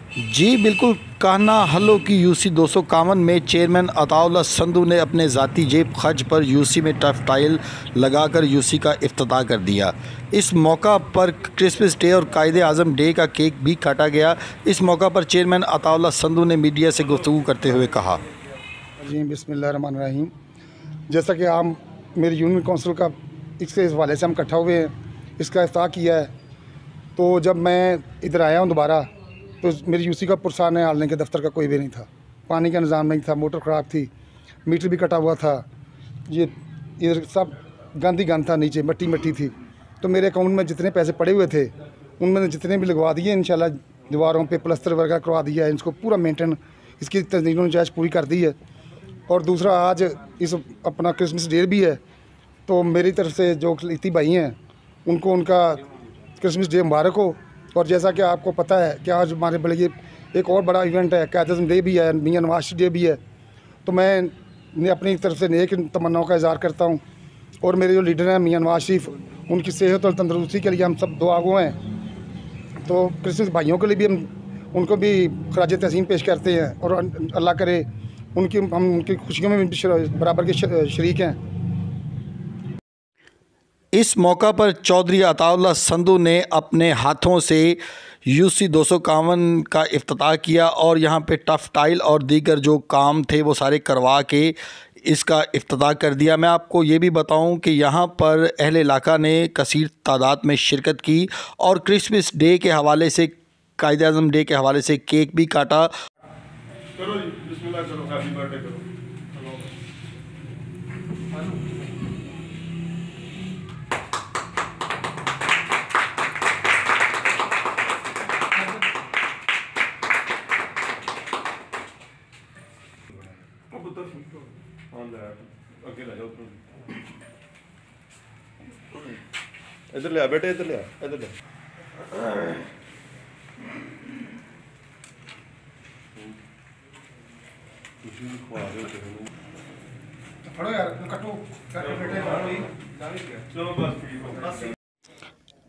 जी बिल्कुल। कान्हा हल्लों की यूसी 251 में चेयरमैन अताउल्लाह संधू ने अपने ज़ाती जेब खर्च पर यूसी में टफ टाइल लगाकर यूसी का इफ्तिताह कर दिया। इस मौका पर क्रिसमस डे और कायदे आज़म डे का केक भी काटा गया। इस मौका पर चेयरमैन अताउल्लाह संधू ने मीडिया से गुफ्तगू करते हुए कहा, जी बिस्मिल्लाहिर्रहमानिर्रहीम। जैसा कि हम मेरी यूनियन काउंसिल का इसके हवाले से हम इकट्ठा हुए हैं, इसका इफ्तिताह किया है। तो जब मैं इधर आया हूँ दोबारा, तो मेरी यूसी का पुरसान हालने के दफ्तर का कोई भी नहीं था, पानी का निज़ाम नहीं था, मोटर ख़राब थी, मीटर भी कटा हुआ था, ये इधर सब गंद ही गंद था, नीचे मट्टी मट्टी थी। तो मेरे अकाउंट में जितने पैसे पड़े हुए थे उनमें जितने भी लगवा दिए इंशाल्लाह, दीवारों पे प्लस्तर वगैरह करवा दिया है, इसको पूरा मेंटेन इसकी तस्दीक जायज़ पूरी कर दी है। और दूसरा आज इस अपना क्रिसमस डे भी है, तो मेरी तरफ से जो इतनी भाई हैं उनको उनका क्रिसमस डे मुबारक हो। और जैसा कि आपको पता है कि आज हमारे बड़े ये एक और बड़ा इवेंट है, कायदे आज़म डे भी है, मियां नवाज शरीफ डे भी है। तो मैं अपनी तरफ से नेक तमन्नाओं का इज़हार करता हूँ। और मेरे जो लीडर हैं मियां नवाज शरीफ, उनकी सेहत और तंदरुस्ती के लिए हम सब दुआगो हैं। तो क्रिसमस भाइयों के लिए भी हम उनको भी खराज तहसीन पेश करते हैं और अल्लाह करे हम उनकी खुशियों में भी बराबर के शरीक हैं। इस मौका पर चौधरी अताउल्लाह संधू ने अपने हाथों से यूसी 251 का इफ्तिताह किया और यहाँ पे टफ टाइल और दीगर जो काम थे वो सारे करवा के इसका इफ्तिताह कर दिया। मैं आपको ये भी बताऊं कि यहाँ पर अहले इलाका ने कसीर तादाद में शिरकत की और क्रिसमस डे के हवाले से, कायदे आज़म डे के हवाले से केक भी काटा। करो जी, बिस्मिल्लाह करो, हैप्पी बर्थडे करो। इधर ले बेटे, इधर ले, इधर ले।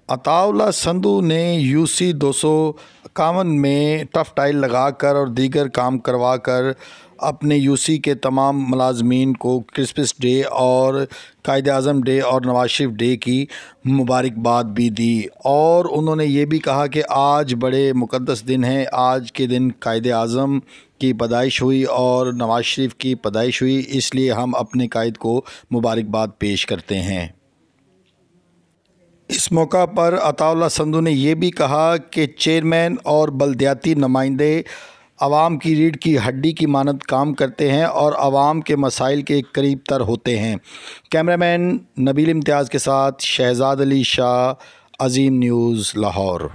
अताउल्लाह संधू ने यूसी 251 में टफ टाइल लगाकर और दीगर काम करवाकर अपने यूसी के तमाम मुलाजमीन को क्रिसमस डे और कायदे आज़म डे और नवाज शरीफ डे की मुबारकबाद भी दी। और उन्होंने ये भी कहा कि आज बड़े मुक़द्दस दिन हैं। आज के दिन कायदे आज़म की पैदाइश हुई और नवाज शरीफ की पैदाइश हुई, इसलिए हम अपने कायद को मुबारकबाद पेश करते हैं। इस मौका पर अताउल्लाह संधू ने यह भी कहा कि चेयरमैन और बल्दियाती नुमाइंदे आवाम की रीढ़ की हड्डी की मानद काम करते हैं और आवाम के मसाइल के करीब तर होते हैं। कैमरामैन नबील इम्तियाज़ के साथ शहजाद अली शाह, अज़ीम न्यूज़, लाहौर।